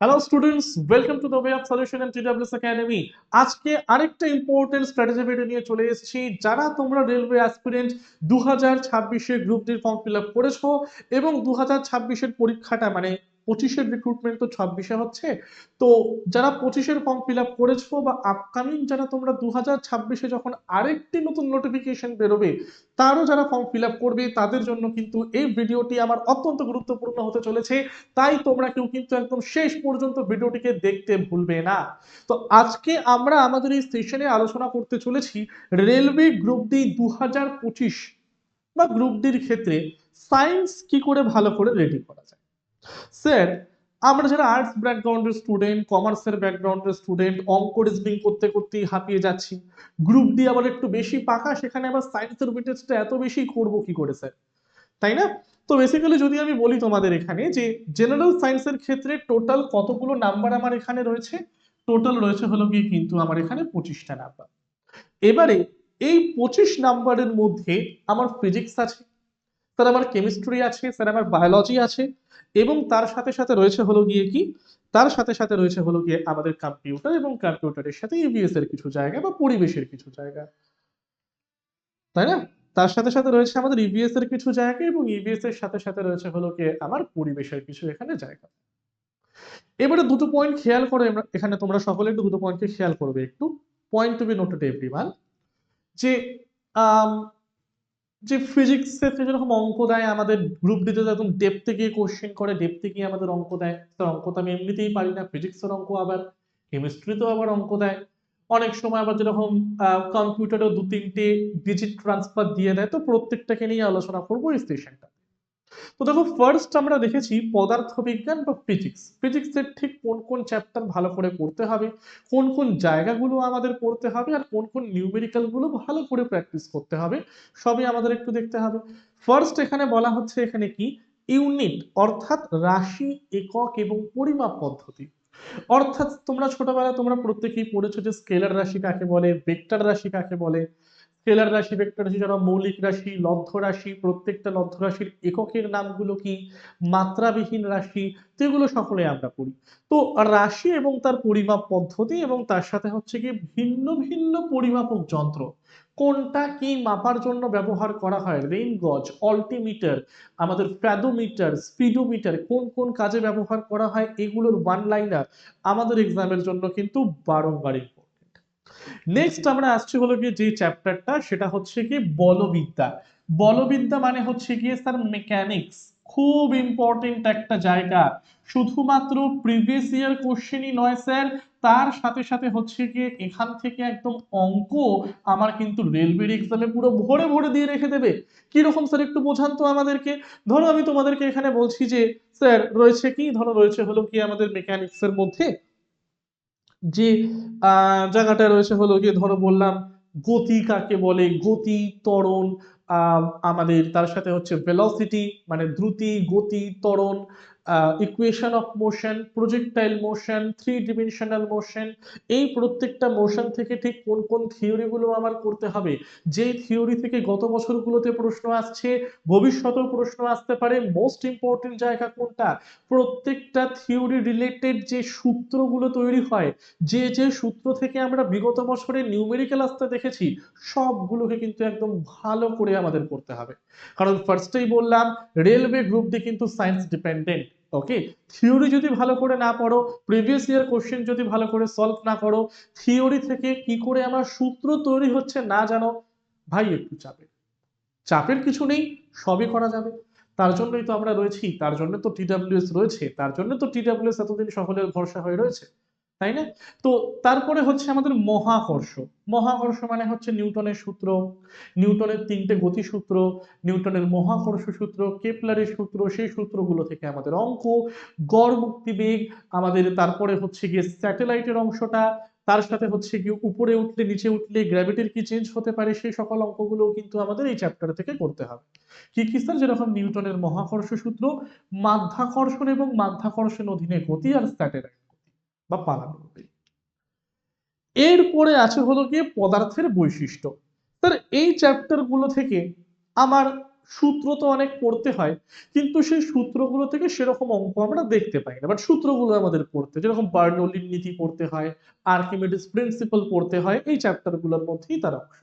Hello students, welcome to the way of solution and TWS academy. আজকে আরেকটা important strategy video নিয়ে চলে এসেছি। যারা তোমরা railway aspirant 2026 group D form fill up করেছো এবং 2026 পরীক্ষাটা মানে 25 রিক্রুটমেন্ট তো 26 হচ্ছে, তো যারা 25 ফর্ম ফিল আপ করেছো বা আপকামিং যারা তোমরা 2026 যখন আরেকটি নতুন নোটিফিকেশন বেরোবে তারও যারা ফর্ম ফিল আপ করবে তাদের জন্য কিন্তু এই ভিডিওটি আমার অত্যন্ত গুরুত্বপূর্ণ হতে চলেছে। তাই তোমরা কেউ কিন্তু একদম শেষ পর্যন্ত ভিডিওটিকে দেখতে ভুলবে না। তো আজকে আমরা আমাদের এই সেশনে আলোচনা করতে চলেছি রেলওয়ে গ্রুপ ডি 2025 বা গ্রুপ ডির ক্ষেত্রে সায়েন্স কি করে ভালো করে রেডি করা যায়। স্যার, আমরা যারা আর্টস ব্যাকগ্রাউন্ডের স্টুডেন্ট, কমার্সের ব্যাকগ্রাউন্ডের স্টুডেন্ট, অঙ্ক রিজনিং করতে করতেই হাঁপিয়ে যাচ্ছি, গ্রুপ ডি আবার একটু বেশি পাকা, সেখানে আবার সায়েন্সের ওয়েটেজটা এত বেশি করবো কি করে স্যার, তাই না? তো বেসিক্যালি যদি আমি বলি তোমাদের এখানে যে জেনারেল সায়েন্সের ক্ষেত্রে টোটাল কতগুলো নাম্বার আমার এখানে রয়েছে, টোটাল রয়েছে হলো কি কিন্তু আমার এখানে 25টা নাম্বার। এবারে এই 25 নাম্বারের মধ্যে আমার ফিজিক্স আছে, স্যার আমার কেমিস্ট্রি আছে, স্যার আমার বায়োলজি আছে, এবং তার সাথে সাথে রয়েছে হলো গিয়ে কি, তার সাথে সাথে রয়েছে হলো গিয়ে আমাদের কম্পিউটার, এবং কম্পিউটারের সাথে ইভিএস এর কিছু জায়গা বা পরিবেশের কিছু জায়গা, তাই না? তার সাথে সাথে রয়েছে আমাদের ইভিএস এর কিছু জায়গা, এবং ইভিএস এর সাথে সাথে রয়েছে হলো কি আমার পরিবেশের কিছু এখানে জায়গা। এবারে দুটো পয়েন্ট খেয়াল করে এখানে তোমরা সকলে একটু দুটো পয়েন্টকে খেয়াল করবে একটু। Point to be noted everyone, যে আম, যে ফিজিক্সের যেরকম অঙ্ক দেয় আমাদের গ্রুপ ডিতে, একদম ডেপথে গিয়ে কোশ্চেন করে, ডেপথে গিয়ে আমাদের অঙ্ক দেয়, তার অঙ্ক তো আমি এমনিতেই পারি না, ফিজিক্সের অঙ্ক আবার কেমিস্ট্রিতেও আবার অঙ্ক দেয়। অনেক সময় আবার যেরকম কম্পিউটারেও দু তিনটে ডিজিট ট্রান্সফার দিয়ে দেয়, তো প্রত্যেকটাকে নিয়ে আলোচনা করবো এই সেশনটা। তো দেখো, ফার্স্ট আমরা দেখেছি পদার্থবিজ্ঞান বা ফিজিক্স, ফিজিক্সের ঠিক কোন কোন চ্যাপ্টার ভালো করে পড়তে হবে, কোন কোন জায়গাগুলো আমাদের পড়তে হবে, আর কোন কোন নিউমেরিক্যাল গুলো ভালো করে প্র্যাকটিস করতে হবে, সবই আমাদের একটু দেখতে হবে। ফার্স্ট এখানে বলা হচ্ছে এখানে কি, ইউনিট অর্থাৎ রাশি, একক এবং পরিমাপ পদ্ধতি। অর্থাৎ তোমরা ছোটবেলায় তোমরা প্রত্যেকেই পড়েছো যে স্কেলার রাশি কাকে বলে, ভেক্টর রাশি কাকে বলে। স্কেলার রাশি, ভেক্টর রাশি যারা মৌলিক রাশি, লব্ধ রাশি, প্রত্যেকটা লব্ধ রাশির এককের নামগুলো কি, মাত্রাবিহীন রাশি, তো এগুলো সকলে আমরা পড়ি। তো রাশি এবং তার পরিমাপ পদ্ধতি, এবং তার সাথে হচ্ছে কি ভিন্ন ভিন্ন পরিমাপক যন্ত্র, কোনটা কি মাপার জন্য ব্যবহার করা হয়, রেইন গজ, অল্টিমিটার, আমাদের ফ্যাদোমিটার, স্পিডোমিটার কোন কোন কাজে ব্যবহার করা হয়, এগুলোর ওয়ান লাইনার আমাদের এক্সামের জন্য কিন্তু বারংবার ইম্পর্টেন্ট। নেক্সট আমরা আসছি হলো গিয়ে যে চ্যাপ্টারটা, সেটা হচ্ছে কি বলবিদ্যা। বলবিদ্যা মানে হচ্ছে গিয়ে স্যার মেকানিক্স, খুব ইম্পর্টেন্ট একটা জায়গা। শুধুমাত্র প্রিভিয়াস ইয়ার কোশ্চেনই নয় স্যার, তার সাথে সাথে হচ্ছে গিয়ে এখান থেকে একদম অঙ্ক আমার কিন্তু রেলওয়ের এক্সামে পুরো ভরে ভরে দিয়ে রেখে দেবে। কি রকম স্যার, একটু বোঝান তো আমাদেরকে। ধরো আমি তোমাদেরকে এখানে বলছি যে স্যার রয়েছে কি, ধরো রয়েছে হলো কি আমাদের মেকানিক্স এর মধ্যে যে জায়গাটা রয়েছে হলো গিয়ে, ধরো বললাম গতি কাকে বলে, গতি, ত্বরণ, আমাদের তার সাথে হচ্ছে ভেলোসিটি মানে দ্রুতি, গতি, ত্বরণ, equation of motion, projectile motion, three dimensional motion, এই প্রত্যেকটা মোশন থেকে ঠিক কোন কোন থিওরি গুলো আমার করতে হবে, যে থিওরি থেকে গত বছরগুলোতে প্রশ্ন আসছে, ভবিষ্যতেও প্রশ্ন আসতে পারে, মোস্ট ইম্পর্টেন্ট জায়গা কোনটা, প্রত্যেকটা থিওরি রিলেটেড যে সূত্রগুলো তৈরি হয়, যে যে সূত্র থেকে আমরা বিগত বছরে নিউমেরিক্যাল আসতে দেখেছি, সবগুলোকে কিন্তু একদম ভালো করে আমাদের করতে হবে। কারণ ফার্স্টেই বললাম রেলওয়ে গ্রুপ ডি কিন্তু সায়েন্স ডিপেন্ডেন্ট। ওকে, থিওরি যদি ভালো করে না পড়ো, প্রিভিয়াস ইয়ার কোশ্চেন যদি ভালো করে সলভ না করো, থিওরি থেকে কি করে আমার সূত্র তৈরি হচ্ছে না জানো, ভাই একটু চাপের, চাপের কিছু নেই, সবই করা যাবে। তার জন্যই তো আমরা রয়েছি, তার জন্য তো টিডব্লিউএস রয়েছে, তার জন্য তো টিডব্লিউএস এতদিন সকলের ভরসা হয়ে রয়েছে, তাই না? তো তারপরে হচ্ছে আমাদের মহাকর্ষ। মহাকর্ষ মানে হচ্ছে নিউটনের সূত্র, নিউটনের তিনটে গতি সূত্র, নিউটনের মহাকর্ষ সূত্র, কেপলারের সূত্র, সেই সূত্রগুলো থেকে আমাদের অঙ্ক, গড় মুক্তিবেগ, আমাদের তারপরে হচ্ছে গিয়ে স্যাটেলাইটের অংশটা, তার সাথে হচ্ছে গিয়ে উপরে উঠলে নিচে উঠলে গ্র্যাভিটির কি চেঞ্জ হতে পারে, সেই সকল অঙ্কগুলো কিন্তু আমাদের এই চ্যাপ্টার থেকে করতে হবে। কি কি স্যার, যেরকম নিউটনের মহাকর্ষ সূত্র, মাধ্যাকর্ষণ এবং মাধ্যাকর্ষণ অধীনে গতি, আর স্যাটেলাইট বা পালাবদল। এরপরে আছে হলো গিয়ে পদার্থের বৈশিষ্ট্য। স্যার এই চ্যাপ্টার গুলো থেকে আমার সূত্র তো অনেক পড়তে হয়, কিন্তু সেই সূত্রগুলো থেকে সেরকম অঙ্ক আমরা দেখতে পাই না, বাট সূত্রগুলো আমাদের পড়তে, যেরকম বার্নৌলির নীতি পড়তে হয়, আর্কিমিডিস প্রিন্সিপাল পড়তে হয়, এই চ্যাপ্টারগুলোর মধ্যেই তারা অংশ।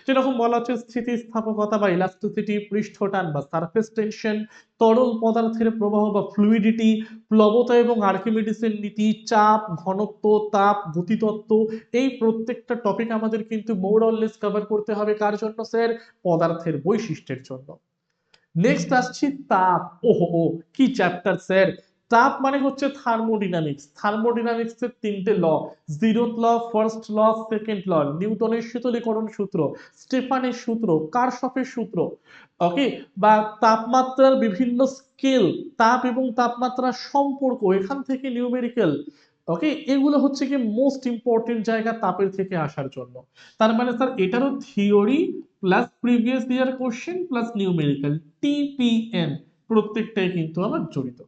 যেরকম বলা হচ্ছে স্থিতিস্থাপকতা বা ইলাস্টিসিটি, পৃষ্ঠটান বা সারফেস টেনশন, তরল পদার্থের প্রবাহ বা ফ্লুইডিটি, প্লবতা এবং আর্কিমিডিসের নীতি, চাপ, ঘনত্ব, তাপ, গতিতত্ত্ব, এই প্রত্যেকটা টপিক আমাদের কিন্তু মোর অর লেস কভার করতে হবে। কার জন্য স্যার? পদার্থের বৈশিষ্ট্যের জন্য। নেক্সট আসছি তাপ। ওহো, কি চ্যাপ্টার স্যার! তাপ মানে হচ্ছে থার্মোডিনামিক্স। থার্মোডিনামিক্স এর তিনটে ল: জিরোথ ল, ফার্স্ট ল, সেকেন্ড ল, নিউটনের শীতলীকরণ সূত্র, স্টেফানের সূত্র, কারশফের সূত্র, ওকে, বা তাপমাত্রার বিভিন্ন স্কেল, তাপ এবং তাপমাত্রার সম্পর্ক, এখান থেকে নিউমেরিক্যাল, ওকে, এগুলো হচ্ছে কি মোস্ট ইম্পর্টেন্ট জায়গা তাপের থেকে আসার জন্য। তার মানে স্যার এটারও theory plus previous year question plus numerical, TPN, প্রত্যেকটাই কিন্তু আমার জড়িত।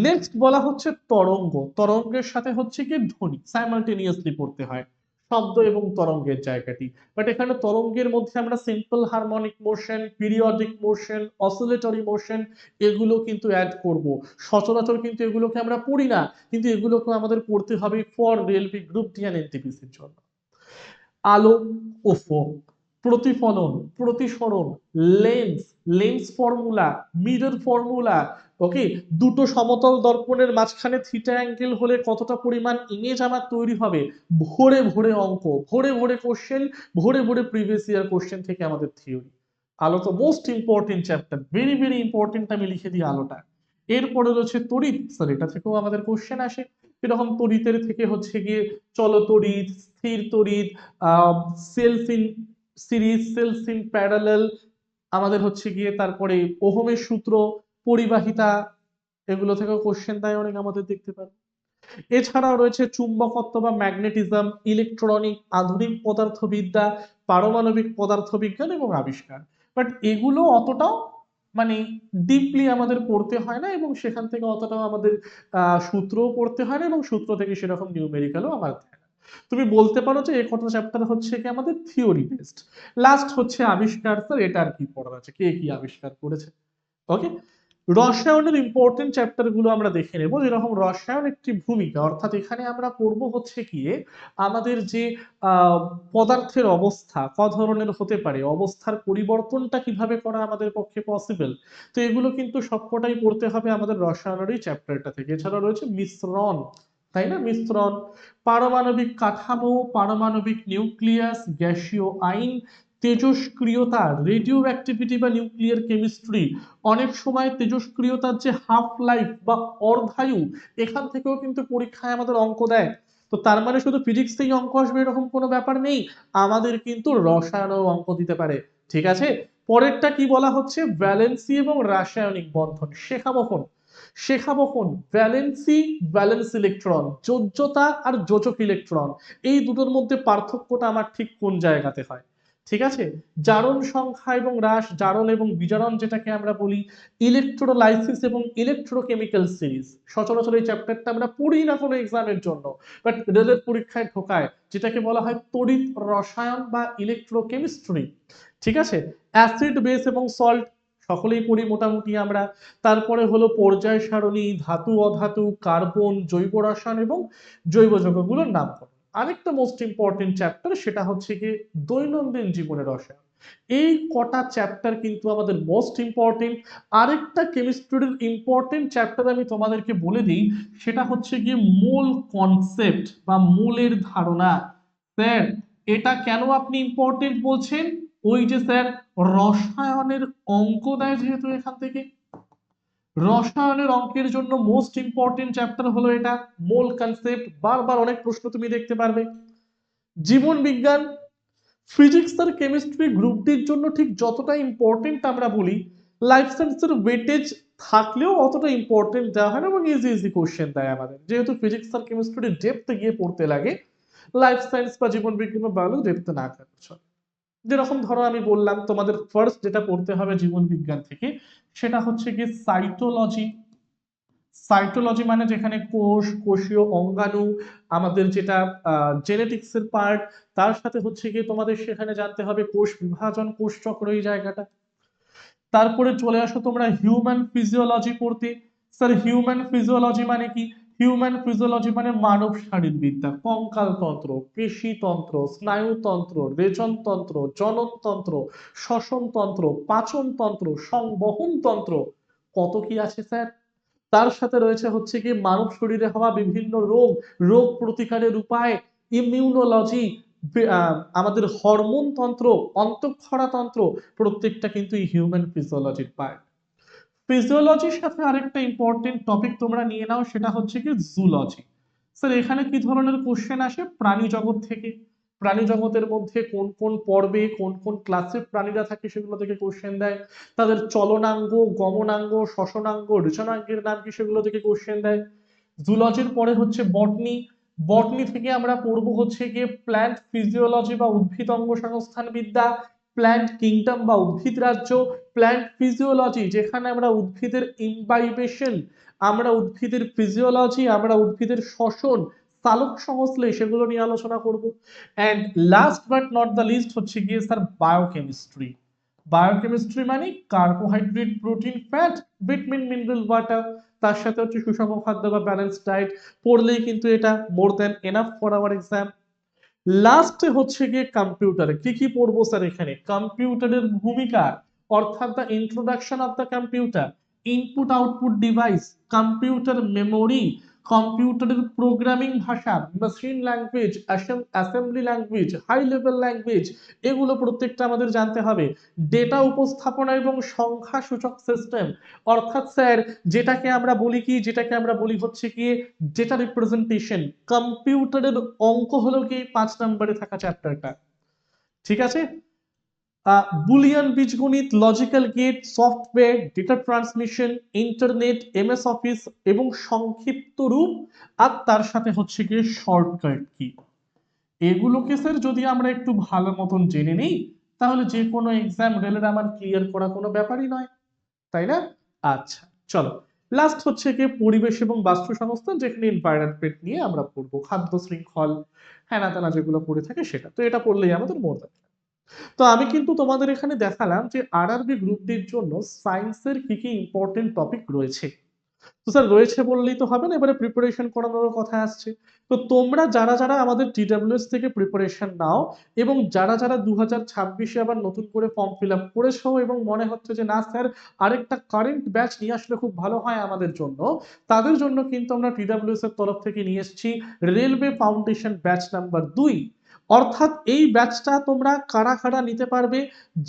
নেক্সট বলা হচ্ছে তরঙ্গ। তরঙ্গের সাথে হচ্ছে কি ধ্বনি, সাইমালটেনিয়াসলি পড়তে হয় শব্দ এবং তরঙ্গের জায়গাটি। বাট এখানে তরঙ্গের মধ্যে আমরা simple harmonic motion, periodic motion, oscillatory motion, এগুলো কিন্তু অ্যাড করব। সচরাচর কিন্তু এগুলোকে আমরা পড়ি না, কিন্তু এগুলোকে আমাদের পড়তে হবে for railway group D and এনটিপিসির জন্য। আলো ও ফোম, প্রতিফলন, প্রতিসরণ, lens, lens formula, mirror formula, okay, দুটো সমতল দর্পণের মাঝখানে থিটা অ্যাঙ্গেল হলে কতটা পরিমাণ ইমেজ আমার তৈরি হবে, ভরে ভরে অঙ্ক, ভরে ভরে কোশ্চেন, ভরে ভরে প্রিভিয়াস ইয়ার কোশ্চেন থেকে আমাদের থিওরি। আলো তো most important chapter, very very important, আমি লিখে দিই আলোটা। এরপরে রয়েছে তড়িৎ, স্যার এটা থেকেও আমাদের কোশ্চেন আসে। এরকম তড়িতের থেকে হচ্ছে গিয়ে চলতড়িৎ, স্থির তড়িৎ, cells in series, cells in parallel, আমাদের হচ্ছে গিয়ে তারপরে ওহমের সূত্র, পরিবাহিতা, এগুলো থেকেও কোশ্চেন দেয় অনেক, আমাদের দেখতে পাবে। এছাড়াও রয়েছে চুম্বকত্ব বা ম্যাগনেটিজম, ইলেকট্রনিক, আধুনিক পদার্থবিদ্যা, পারমাণবিক পদার্থবিজ্ঞান এবং আবিষ্কার। বাট এগুলো অতটাও মানে ডিপলি আমাদের পড়তে হয় না, এবং সেখান থেকে অতটাও আমাদের সূত্রও পড়তে হয় না, এবং সূত্র থেকে সেরকম নিউমেরিক্যালও আমার থাকে না। তুমি বলতে পারো যে এই কটা চ্যাপ্টার হচ্ছে কি আমাদের থিওরি বেসড। লাস্ট হচ্ছে আবিষ্কার। স্যার এটা আর কি পড়ার আছে, কে কি আবিষ্কার করেছে, ওকে। রসায়নের ইম্পর্টেন্ট চ্যাপ্টার গুলো আমরা দেখে নেব, যেরকম রসায়ন একটি ভূমিকা, অর্থাৎ এখানে আমরা পড়বো হচ্ছে গিয়ে আমাদের যে পদার্থের অবস্থা ক ধরনের হতে পারে, অবস্থার পরিবর্তনটা কিভাবে করা আমাদের পক্ষে পসিবল, তো এগুলো কিন্তু সবকটাই পড়তে হবে আমাদের রসায়নের এই চ্যাপ্টারটা থেকে। এছাড়া রয়েছে মিশ্রণ, তাই না, মিশ্রণ, পারমাণবিক কাঠামো, পারমাণবিক নিউক্লিয়াস, গ্যাসীয় আইন, তেজস্ক্রিয়তা, রেডিও অ্যাক্টিভিটি বা নিউক্লিয়ার কেমিস্ট্রি, অনেক সময় তেজস্ক্রিয়তার যে হাফ লাইফ বা অর্ধায়ু, এখান থেকেও কিন্তু পরীক্ষায় আমাদের অঙ্ক দেয়। তো তার মানে শুধু ফিজিক্সেই অঙ্ক আসবে এরকম কোনো ব্যাপার নেই, আমাদের কিন্তু রসায়নেও অঙ্ক দিতে পারে, ঠিক আছে। পরেরটা কি বলা হচ্ছে, ভ্যালেন্সি এবং রাসায়নিক বন্ধন শেখাবো। শেখাবো ভ্যালেন্সি, ভ্যালেন্স ইলেকট্রন, যোজ্যতা আর যোজক ইলেকট্রন, এই দুটোর মধ্যে পার্থক্যটা আমার ঠিক কোন জায়গাতে হয়, ঠিক আছে। জারণ সংখ্যা এবং হ্রাস, জারণ এবং বিজারণ যেটাকে আমরা বলি, ইলেকট্রোলাইসিস এবং ইলেকট্রোকেমিক্যাল সিরিজ, সচরাচর এই চ্যাপ্টারটা আমরা পড়ি না কোনো এক্সামের জন্য, বাট রেলের পরীক্ষায় ঢোকায়, যেটাকে বলা হয় তড়িৎ রসায়ন বা ইলেকট্রোকেমিস্ট্রি, ঠিক আছে। অ্যাসিড, বেস এবং সল্ট সকলেই পড়ি মোটামুটি আমরা। তারপরে হলো পর্যায় সারণী, ধাতু অধাতু, কার্বন, জৈব রসায়ন এবং জৈব যৌগগুলোর নামকরণ। আরেকটা মোস্ট ইম্পর্টেন্ট চ্যাপ্টার, সেটা হচ্ছে কি দৈনন্দিন জীবনের রসায়ন। এই কটা চ্যাপ্টার কিন্তু আমাদের মোস্ট ইম্পর্টেন্ট। আরেকটা কেমিস্ট্রির ইম্পর্টেন্ট চ্যাপ্টার আমি তোমাদেরকে বলে দিই, সেটা হচ্ছে গিয়ে মোল কনসেপ্ট বা মোলের ধারণা। স্যার এটা কেন আপনি ইম্পর্টেন্ট বলছেন? ওই যে স্যার রসায়নের অঙ্ক দেয় যেহেতু এখান থেকে, রসায়নের অঙ্কের জন্য মোস্ট ইম্পর্টেন্ট চ্যাপ্টার হলো এটা, মোল কনসেপ্ট। বারবার অনেক প্রশ্ন তুমি দেখতে পারবে। জীবন বিজ্ঞান, ফিজিক্স আর কেমিস্ট্রি গ্রুপ ডির জন্য ঠিক যতটা ইম্পর্টেন্ট আমরা বলি, লাইফ সায়েন্সের ওয়েটেজ থাকলেও অতটা ইম্পর্টেন্ট দেওয়া হয় না, এবং ইজি ইজি কোশ্চেন দেয় আমাদের, যেহেতু ফিজিক্স আর কেমিস্ট্রি ডেপথে গিয়ে পড়তে লাগে, লাইফ সায়েন্স বা জীবন বিজ্ঞান বা বায়োলজি ডেপথে না থাকলে চলে। যেরকম ধরো আমি বললাম তোমাদের ফার্স্ট যেটা পড়তে হবে জীবন বিজ্ঞান থেকে, সেটা হচ্ছে কি সাইটোলজি। সাইটোলজি মানে যেখানে কোষ, কোষীয় অঙ্গাণু, আমাদের যেটা জেনেটিক্স এর পার্ট, তার সাথে হচ্ছে গিয়ে তোমাদের সেখানে জানতে হবে কোষ বিভাজন, কোষ চক্র, এই জায়গাটা। তারপরে চলে আসো তোমরা হিউম্যান ফিজিওলজি পড়তে। স্যার হিউম্যান ফিজিওলজি মানে কি? হিউম্যান ফিজিওলজি মানে মানব শারীরবিদ্যা, কঙ্কাল তন্ত্র, পেশি তন্ত্র, স্নায়ুতন্ত্র, রেচনতন্ত্র, জননতন্ত্র, শ্বসনতন্ত্র, পাচনতন্ত্র, সংবহন তন্ত্র, কত কি আছে স্যার। তার সাথে রয়েছে হচ্ছে কি মানব শরীরে হওয়া বিভিন্ন রোগ, রোগ প্রতিকারের উপায়, ইমিউনোলজি, আমাদের হরমোন তন্ত্র, অন্তঃক্ষরা তন্ত্র, প্রত্যেকটা কিন্তু এই হিউম্যান ফিজিওলজির পার্ট। ফিজিওলজির সাথে আরেকটা ইম্পর্টেন্ট টপিক তোমরা নিয়ে নাও, সেটা হচ্ছে কি জুলজি। স্যার এখানে কি ধরনের কোশ্চেন আসে? প্রাণী জগৎ থেকে, প্রাণী জগতের মধ্যে কোন কোন পর্বে কোন কোন ক্লাসের প্রাণীরা থাকে সেগুলো থেকে কোশ্চেন দেয়, তাদের চলনাঙ্গ, গমনাঙ্গ, শ্বসনাঙ্গ, রেচনাঙ্গের নাম কি সেগুলো থেকে কোশ্চেন দেয়। জুলজির পরে হচ্ছে বটনি, বটনি থেকে আমরা পড়বো হচ্ছে গিয়ে প্ল্যান্ট ফিজিওলজি বা উদ্ভিদ অঙ্গ সংস্থান বিদ্যা, প্ল্যান্ট কিংডম বা উদ্ভিদ রাজ্য, প্ল্যান্ট ফিজিওলজি যেখানে আমরা উদ্ভিদের ইমবাইবেশন, আমরা উদ্ভিদের ফিজিওলজি, আমরা উদ্ভিদের শ্বসন, সালোক সংশ্লেষ সেগুলো নিয়ে আলোচনা করব। And last but not the least হচ্ছে গিয়ে স্যার বায়োকেমিস্ট্রি। বায়োকেমিস্ট্রি মানে carbohydrate, protein, fat, vitamin, mineral, water, তার সাথে হচ্ছে সুষম খাদ্য বা ব্যালেন্স ডায়েট, পড়লেই কিন্তু এটা more than enough for our exam. লাস্টে হচ্ছে গিয়ে কম্পিউটারে কি কি পড়বো স্যার? এখানে কম্পিউটারের ভূমিকা, অর্থাৎ the introduction of the computer, input output device, computer memory, কম্পিউটারের প্রোগ্রামিং ভাষা, machine language, assembly language, high level language, এগুলো প্রত্যেকটা আমাদের জানতে হবে। ডেটা উপস্থাপনা এবং সংখ্যা সূচক সিস্টেম, অর্থাৎ স্যার যেটাকে আমরা বলি কি, যেটাকে আমরা বলি হচ্ছে কি ডেটা রিপ্রেজেন্টেশন, কম্পিউটারের অঙ্ক হলো কি 5 নম্বরে থাকা চ্যাপ্টারটা, ঠিক আছে। বুলিয়ান বীজগণিত, logical gate, software, data transmission, internet, MS Office এবং সংক্ষিপ্ত রূপ, আর তার সাথে হচ্ছে গিয়ে শর্টকাট কি। এগুলোকে স্যার যদি আমরা একটু ভালো মতন জেনে নিই তাহলে যে কোনো এক্সাম রেলের আমার ক্লিয়ার করা কোনো ব্যাপারই নয়, তাই না? আচ্ছা, চলো লাস্ট হচ্ছে কি পরিবেশ এবং বাস্তু সংস্থান, যেখানে এনভায়রনমেন্ট নিয়ে আমরা পড়বো, খাদ্য শৃঙ্খল, হ্যানা তেনা যেগুলো পড়ে থাকে সেটা, তো এটা পড়লেই আমাদের মোর দ্যান। তো আমি কিন্তু তোমাদের এখানে দেখালাম যে আরআরবি গ্রুপ ডির জন্য সায়েন্সের কি কি ইম্পর্টেন্ট টপিক রয়েছে। তো স্যার রয়েছে বললেই তো হবে না, এবারে প্রিপারেশন করানোর কথা আসছে। তো তোমরা যারা যারা আমাদের টিডব্লিউএস থেকে প্রিপারেশন নাও এবং যারা যারা 2026-এ আবার নতুন করে ফর্ম ফিল আপ করেছো এবং মনে হচ্ছে যে না স্যার আরেকটা কারেন্ট ব্যাচ নিয়ে আসলে খুব ভালো হয় আমাদের জন্য, তাদের জন্য কিন্তু আমরা টিডব্লিউএস এর তরফ থেকে নিয়ে এসেছি রেলওয়ে ফাউন্ডেশন ব্যাচ নাম্বার 2। অর্থাৎ এই ব্যাচটা তোমরা কারা কারা নিতে পারবে?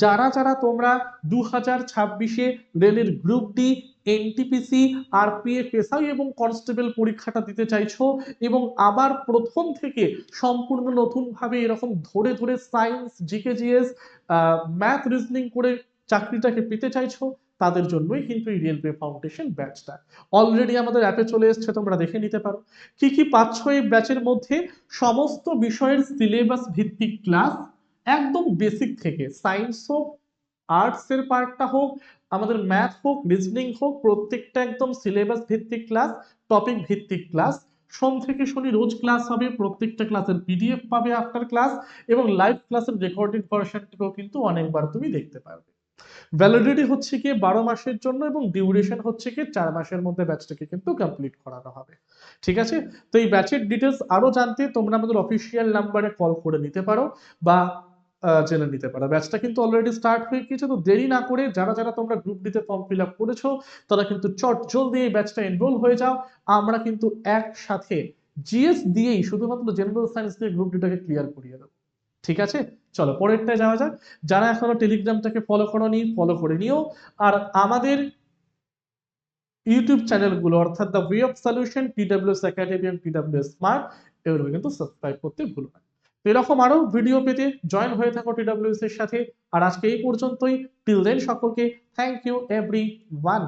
যারা যারা তোমরা 2026-এ রেলের group D, NTPC, RPF, SI এবং কনস্টেবল পরীক্ষাটা দিতে চাইছো এবং আবার প্রথম থেকে সম্পূর্ণ নতুন ভাবে এরকম ধরে ধরে science, GK, GS, math, reasoning করে চাকরিটাকে পেতে চাইছো, তাদের জন্যই কিন্তু এই রেলওয়ে ফাউন্ডেশন ব্যাচটা অলরেডি আমাদের অ্যাপে চলে এসেছে, তোমরা দেখে নিতে পারো। কি কি পাচ্ছ এই ব্যাচের মধ্যে? সমস্ত বিষয়ের সিলেবাস ভিত্তিক ক্লাস, একদম বেসিক থেকে, সায়েন্স হোক, আর্টস এর পার্টটা হোক, আমাদের ম্যাথ হোক, রিজনিং হোক, প্রত্যেকটা একদম সিলেবাস ভিত্তিক ক্লাস, টপিক ভিত্তিক ক্লাস। সোম থেকে শনি রোজ ক্লাস হবে, প্রত্যেকটা ক্লাসের পিডিএফ পাবে আফটার ক্লাস, এবং লাইভ ক্লাসের রেকর্ডেড ভার্সনটিও কিন্তু অনেকবার তুমি দেখতে পারবে। ভ্যালিডিটি হচ্ছে কি 12 মাসের জন্য এবং ডিউরেশন হচ্ছে কি 4 মাসের মধ্যে ব্যাচটাকে কিন্তু কমপ্লিট করানো হবে, ঠিক আছে। তো এই ব্যাচের ডিটেলস আরো জানতে তোমরা আমাদের অফিসিয়াল নাম্বারে কল করে নিতে পারো বা জেনে নিতে পারো। ব্যাচটা কিন্তু অলরেডি স্টার্ট হয়ে গিয়েছে, তো দেরি না করে যারা যারা তোমরা গ্রুপ ডিতে ফর্ম ফিল আপ করেছো তারা কিন্তু চট জলদি এই ব্যাচটা এনরোল হয়ে যাও। আমরা কিন্তু একসাথে জিএস দিয়েই শুধুমাত্র জেনারেল সায়েন্স দিয়ে গ্রুপ ডিটাকে ক্লিয়ার করিয়ে দেবো, ঠিক আছে। চলো পরেরটায় যাওয়া যাক। যারা এখনো টেলিগ্রামটাকে ফলো করোনি ফলো করে নিও, আর আমাদের ইউটিউব চ্যানেলগুলো অর্থাৎ the way of solution, TWS academy এবং টিডব্লিউএস স্মার্ট, এগুলো কিন্তু সাবস্ক্রাইব করতে ভুলো না। তো এরকম আরো ভিডিও পেতে জয়েন হয়ে থাকো টিডব্লিউএস এর সাথে। আর আজকে এই পর্যন্তই, টিল দেন সকলকে থ্যাংক ইউ এভরিওয়ান।